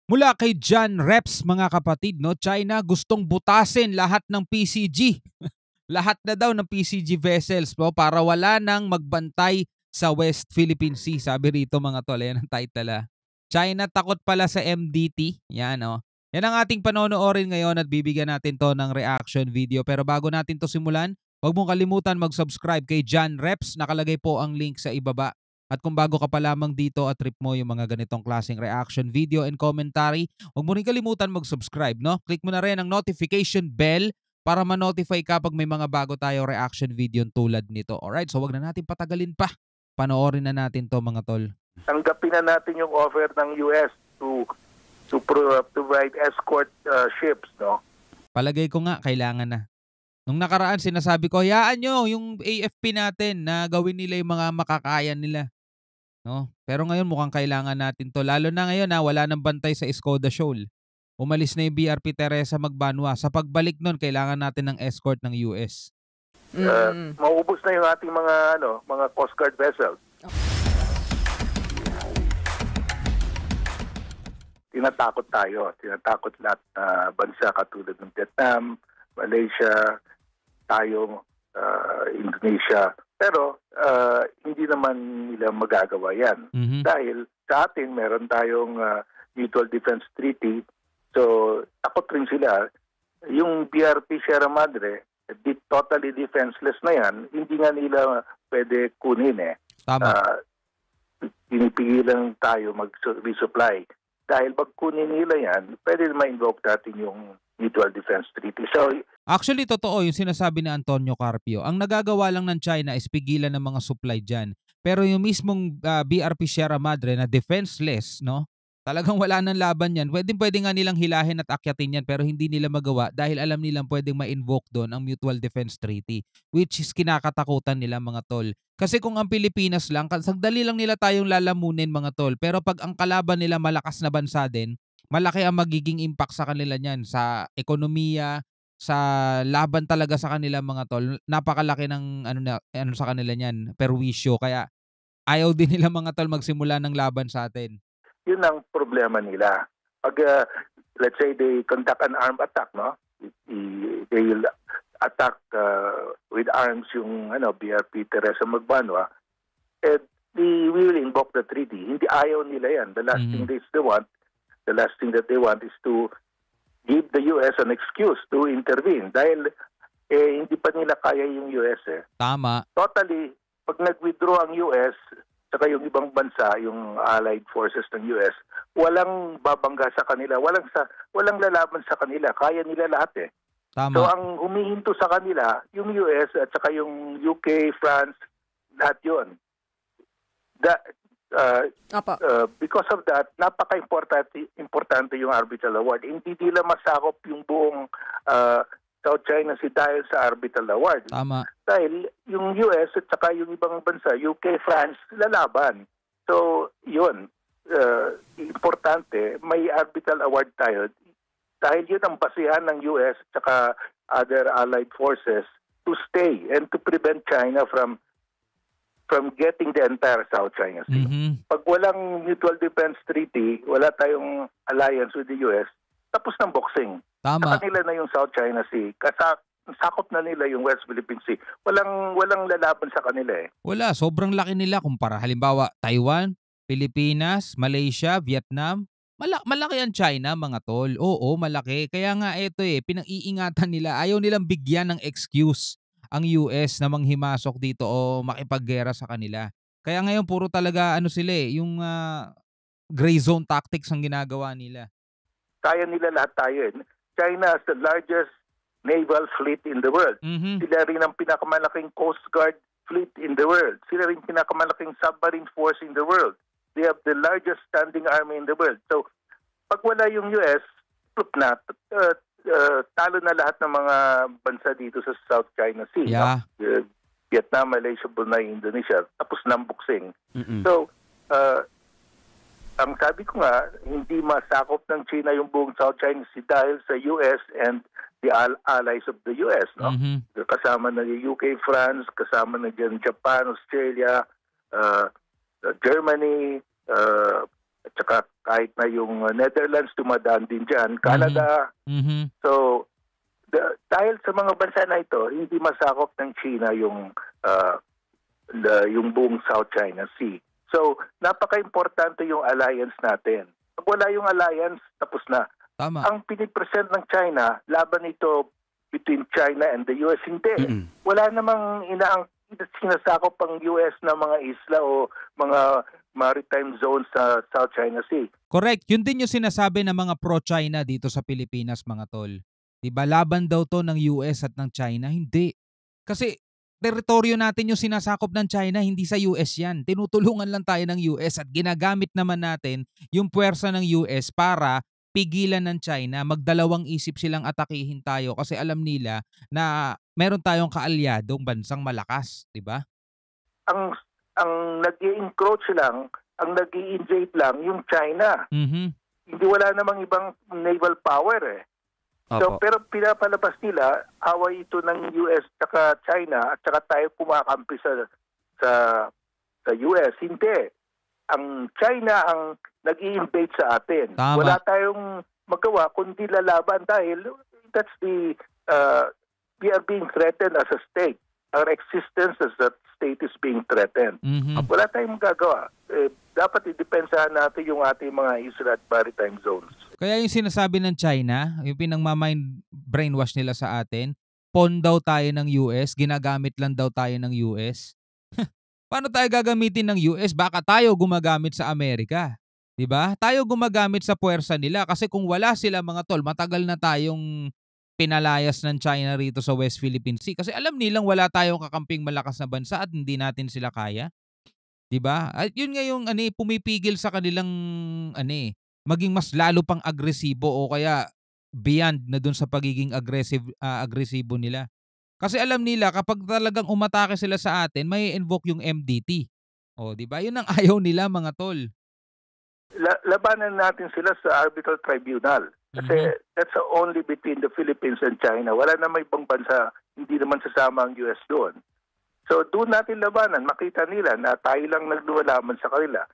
Mula kay John Reps mga kapatid, no, China gustong butasin lahat ng PCG. Lahat na daw ng PCG vessels po para wala nang magbantay sa West Philippine Sea. Sabi rito mga tol, yan ang title China takot pala sa MDT. Yan Yan ang ating panonoorin ngayon at bibigyan natin to ng reaction video. Pero bago natin to simulan, huwag mong kalimutan mag-subscribe kay John Reps. Nakalagay po ang link sa ibaba. At kung bago ka pa lamang dito at trip mo yung mga ganitong klaseng reaction video and commentary, huwag mo rin kalimutan mag-subscribe, no? Click mo na rin ang notification bell para ma-notify ka pag may mga bago tayo reaction video tulad nito. Alright, so wag na natin patagalin pa. Panoorin na natin to mga tol. Tanggapin na natin yung offer ng US to provide escort ships, no? Palagay ko nga, kailangan na. Nung nakaraan, sinasabi ko, hayaan nyo yung AFP natin na gawin nila yung mga makakayan nila. No? Pero ngayon mukhang kailangan natin to. Lalo na ngayon wala nang bantay sa Escoda Shoal. Umalis na yung BRP Teresa Magbanwa. Sa pagbalik nun, kailangan natin ng escort ng US. Maubos na yung ating mga Coast Guard vessels. Tinatakot tayo. Tinatakot lahat na bansa katulad ng Vietnam, Malaysia, tayo, Indonesia. Pero hindi naman nila magagawa yan. Dahil sa atin, meron tayong Mutual Defense Treaty. So, takot rin sila. Yung BRP Sierra Madre, totally defenseless na yan, hindi nga nila pwede kunin Tama. Pinipigilan tayo mag-resupply. Dahil pag kunin nila yan, pwede ma-invoke natin yung Mutual Defense Treaty. So, actually, totoo yung sinasabi ni Antonio Carpio. Ang nagagawa lang ng China is pigilan ng mga supply dyan. Pero yung mismong BRP Sierra Madre na defenseless, no? Talagang wala nang laban yan. Pwede nga nilang hilahin at akyatin yan pero hindi nila magawa dahil alam nilang pwedeng ma-invoke doon ang Mutual Defense Treaty, which is kinakatakutan nila mga tol. Kasi kung ang Pilipinas lang, sandali lang nila tayong lalamunin mga tol. Pero pag ang kalaban nila malakas na bansa din, malaki ang magiging impact sa kanila niyan sa ekonomiya, sa laban talaga sa kanila mga tol. Napakalaki ng ano sa kanila niyan, perwisyo. Kaya ayaw din nila mga tol magsimula ng laban sa atin. Yun ang problema nila. Pag, let's say, they conduct an armed attack, no? They will attack with arms yung BRP Teresa Magbanwa, and we will invoke the treaty. Hindi ayaw nila yan. The last thing that they want is to give the US an excuse to intervene. Dahil hindi pa nila kaya yung US Tama. Totally, pag nag-withdraw ang US, saka yung ibang bansa, yung allied forces ng US, walang babangga sa kanila, walang lalaban sa kanila, kaya nila lahat Tama. So ang humihinto sa kanila, yung US at saka yung UK, France, lahat yun. Because of that, napaka-importante yung arbitral award. Hindi nila masakop yung buong South China Sea dahil sa arbitral award. Tama. Dahil yung US at saka yung ibang bansa, UK, France, lalaban. So, yun. Importante, may arbitral award tayo. Dahil yun ang basihan ng US at saka other allied forces to stay and to prevent China from getting the entire South China Sea. Pag walang Mutual Defense Treaty, wala tayong alliance with the US, tapos ng boxing. Tama. Sa kanila na yung South China Sea. Sakop na nila yung West Philippine Sea. Walang lalaban sa kanila Wala. Sobrang laki nila kumpara. Halimbawa, Taiwan, Pilipinas, Malaysia, Vietnam. Malaki ang China mga tol. Oo, malaki. Kaya nga ito pinang-iingatan nila. Ayaw nilang bigyan ng excuse ang US na manghimasok dito o makipaggera sa kanila. Kaya ngayon puro talaga sila yung gray zone tactics ang ginagawa nila. Kaya nila lahat tayo China has the largest naval fleet in the world. Sila rin ang pinakamalaking Coast Guard fleet in the world. Sila rin pinakamalaking submarine force in the world. They have the largest standing army in the world. So, pag wala yung US, talo na lahat ng mga bansa dito sa South China Sea. Yeah. Vietnam, Malaysia, Brunei, Indonesia. Tapos ng boxing. So, ang sabi ko nga, hindi masakop ng China yung buong South China Sea dahil sa US and the allies of the US. No? Kasama na yung UK, France, kasama na dyan Japan, Australia, Germany, at saka kahit na yung Netherlands dumadaan din dyan, Canada. Mhm. So, dahil sa mga bansa na ito, hindi masakop ng China yung buong South China Sea. So, napaka-importante yung alliance natin. Pag wala yung alliance, tapos na. Tama. Ang pinipresent ng China, laban ito between China and the US, hindi. Wala namang sinasakop ang US na mga isla o mga maritime zones sa South China Sea. Correct. Yun din yung sinasabi ng mga pro-China dito sa Pilipinas, mga tol. Diba, laban daw to ng US at ng China? Hindi. Kasi teritoryo natin yung sinasakop ng China, hindi sa US yan. Tinutulungan lang tayo ng US at ginagamit naman natin yung puwersa ng US para pigilan ng China. Magdalawang isip silang atakihin tayo kasi alam nila na meron tayong kaalyadong bansang malakas. Diba? Ang nag-i-encroach lang, ang nag-i-invade lang yung China. Mhm. Hindi, wala namang ibang naval power eh. So, Opo. pero pinapalabas nila, away ito ng US at China at saka tayo kumakampi sa US. Hindi. Ang China ang nag-i-invade sa atin. Tama. Wala tayong magawa kundi lalaban dahil that's we are being threatened as a state. Our existence as a state is being threatened. Mhm. Wala tayong magagawa. Dapat i-depensahan natin yung ating mga isla at maritime zones. Kaya yung sinasabi ng China, yung pinang-mind brainwash nila sa atin, pawn daw tayo ng US, ginagamit lang daw tayo ng US. Paano tayo gagamitin ng US? Baka tayo gumagamit sa Amerika. 'Di ba? Tayo gumagamit sa puwersa nila kasi kung wala sila, mga tol, matagal na tayong pinalayas ng China rito sa West Philippine Sea kasi alam nilang wala tayong kakamping malakas na bansa at hindi natin sila kaya. 'Di ba? At yun nga yung pumipigil sa kanilang maging mas lalo pang agresibo o kaya beyond na dun sa pagiging agresibo nila. Kasi alam nila kapag talagang umatake sila sa atin, may invoke yung MDT. O, 'di ba? Yun ang ayaw nila, mga tol. Labanan natin sila sa arbitral tribunal. Kasi that's only between the Philippines and China. Wala na may ibang bansa, hindi naman sasama ang US doon. So doon natin labanan, makita nila na tayo lang nagluwalaman sa kanila.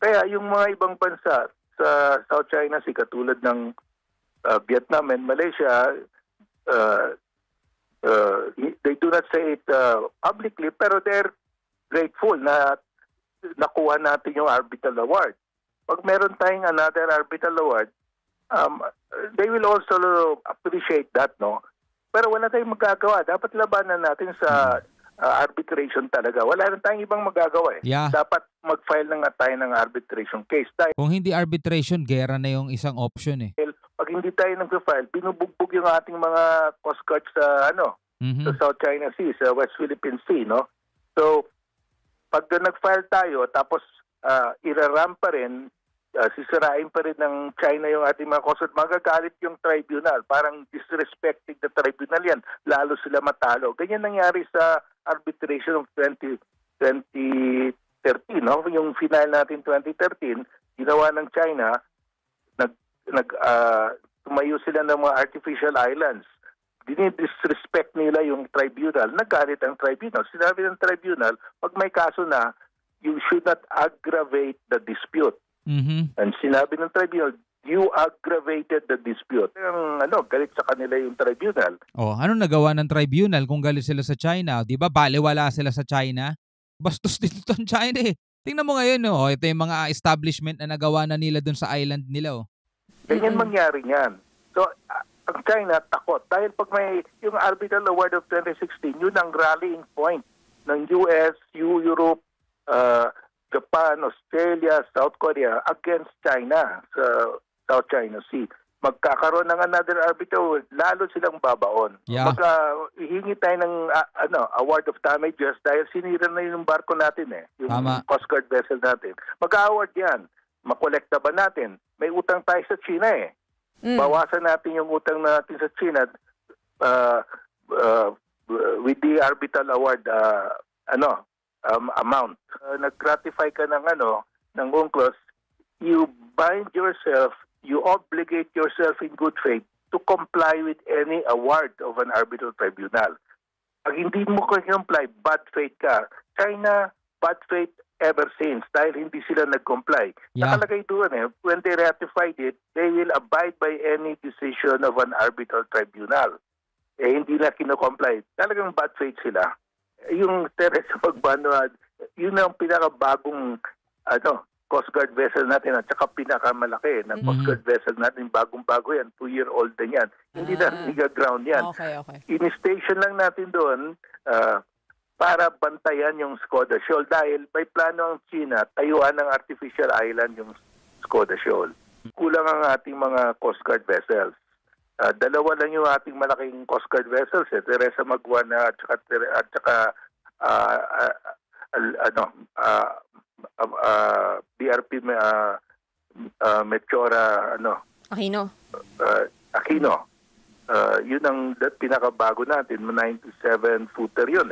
Kaya yung mga ibang bansa sa South China Sea, katulad ng Vietnam and Malaysia, they do not say it publicly, pero they're grateful na nakuha natin yung arbitral award. Pag meron tayong another arbitral award, they will also appreciate that, no? Pero wala tayong magagawa. Dapat labanan natin sa arbitration talaga. Wala na tayong ibang magagawa eh. Yeah. Dapat mag-file na nga tayo ng arbitration case. Dahil Kung hindi arbitration, gera na yung isang option eh. pag hindi tayo nag-file, binubugbog yung ating mga coast guard sa sa South China Sea, sa West Philippine Sea, no? So, pag nag-file tayo, tapos iraram pa rin, sisirain pa rin ng China yung ating mga coast guard, magagalit yung tribunal. Parang disrespecting the tribunal yan. Lalo sila matalo. Ganyan nangyari sa arbitration of 2013, no? Yung final natin 2013, ginawa ng China, tumayo sila ng mga artificial islands. Dinidisrespect nila yung tribunal. Nagalit ang tribunal. Sinabi ng tribunal, pag may kaso na, you should not aggravate the dispute. And sinabi ng tribunal, you aggravated the dispute. Ang galit sa kanila yung tribunal. Oh, ano nagawa ng tribunal kung galit sila sa China? 'Di ba? Baliwala sila sa China. Bastos dito ang China eh. Tingnan mo ngayon, oh, ito yung mga establishment na nagawa na nila dun sa island nila, oh. Ganyan mangyari niyan. So, ang China takot. Dahil pag may yung arbitral award of 2016, yun ang rallying point ng US, Europe, Japan, Australia, South Korea against China sa South China Sea. Magkakaroon ng another arbitral, lalo silang babaon. Yeah. Hihingi tayo ng award of damages dahil sinira na yung barko natin yung Tama. Coast Guard vessel natin. Mag-award yan. Makolekta ba natin? May utang tayo sa China Bawasan natin yung utang natin sa China with the arbitral award amount. Nag-ratify ka ng UNCLOS, you bind yourself, you obligate yourself in good faith to comply with any award of an arbitral tribunal. Pag hindi mo comply, bad faith ka. China, bad faith ever since dahil hindi sila nag-comply. Yeah. Nakalagay doon when they ratified it, they will abide by any decision of an arbitral tribunal. Hindi na kino-comply. Talagang bad faith sila. Yung Teresa Magbanua, yun ang pinakabagong Coast Guard vessel natin at saka pinakamalaki ng Coast Guard vessel natin. Bagong-bago yan. 2-year-old na yan. Hindi na nag-ground yan. Okay. In-station lang natin doon para bantayan yung Skoda Shoal dahil may plano ang China tayuan ng artificial island yung Skoda Shoal. Kulang ang ating mga Coast Guard vessels. Dalawa lang yung ating malaking Coast Guard vessels, Teresa Magbanua at saka BRP Meteora Aquino. Yun ang pinakabago natin, 97-footer yun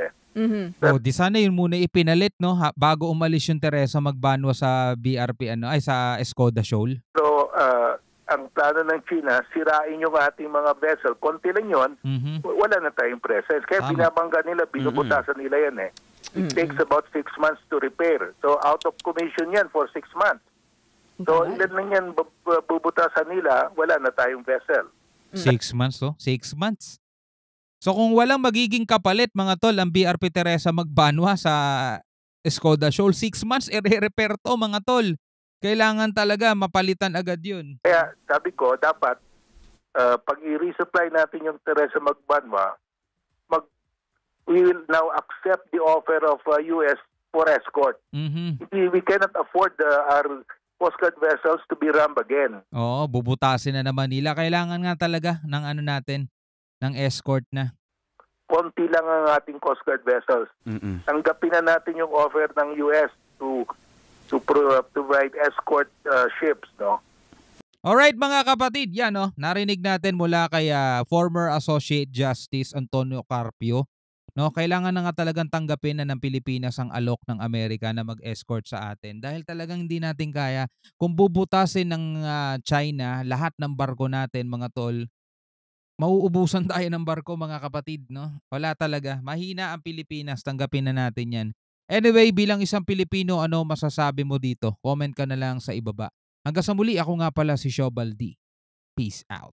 Di sana yun muna ipinalit bago umalis yung Teresa Magbanua sa BRP sa Skoda Shoal. So ang plano ng China, sirain yung ating mga vessel. Konti lang yun, wala na tayong presence. Kaya binabangga nila, binubutasan nila yan It takes about 6 months to repair. So out of commission yan for 6 months. So ilan lang yan bubutasan nila, wala na tayong vessel. 6 months 6 months. So kung walang magiging kapalit mga tol ang BRP Teresa Magbanua sa Skoda Shoal, 6 months i-repair to mga tol. Kailangan talaga mapalitan agad yun. Kaya sabi ko, dapat pag i-resupply natin yung Teresa Magbanua, we will now accept the offer of US for escort. We cannot afford our Coast Guard vessels to be rammed again. Oo, bubutasin na naman nila. Kailangan nga talaga ng natin, ng escort na. Konti lang ang ating Coast Guard vessels. Tanggapin na natin yung offer ng US to provide escort ships, Alright mga kapatid, yan narinig natin mula kay former Associate Justice Antonio Carpio. Kailangan na nga talagang tanggapin na ng Pilipinas ang alok ng Amerika na mag-escort sa atin dahil talagang hindi natin kaya. Kung bubutasin ng China lahat ng barko natin mga tol, mauubusan tayo ng barko mga kapatid. Wala talaga. Mahina ang Pilipinas, tanggapin na natin yan. Anyway, bilang isang Pilipino, ano masasabi mo dito? Comment ka na lang sa ibaba. Hanggang sa muli, ako nga pala si Shobal D. Peace out.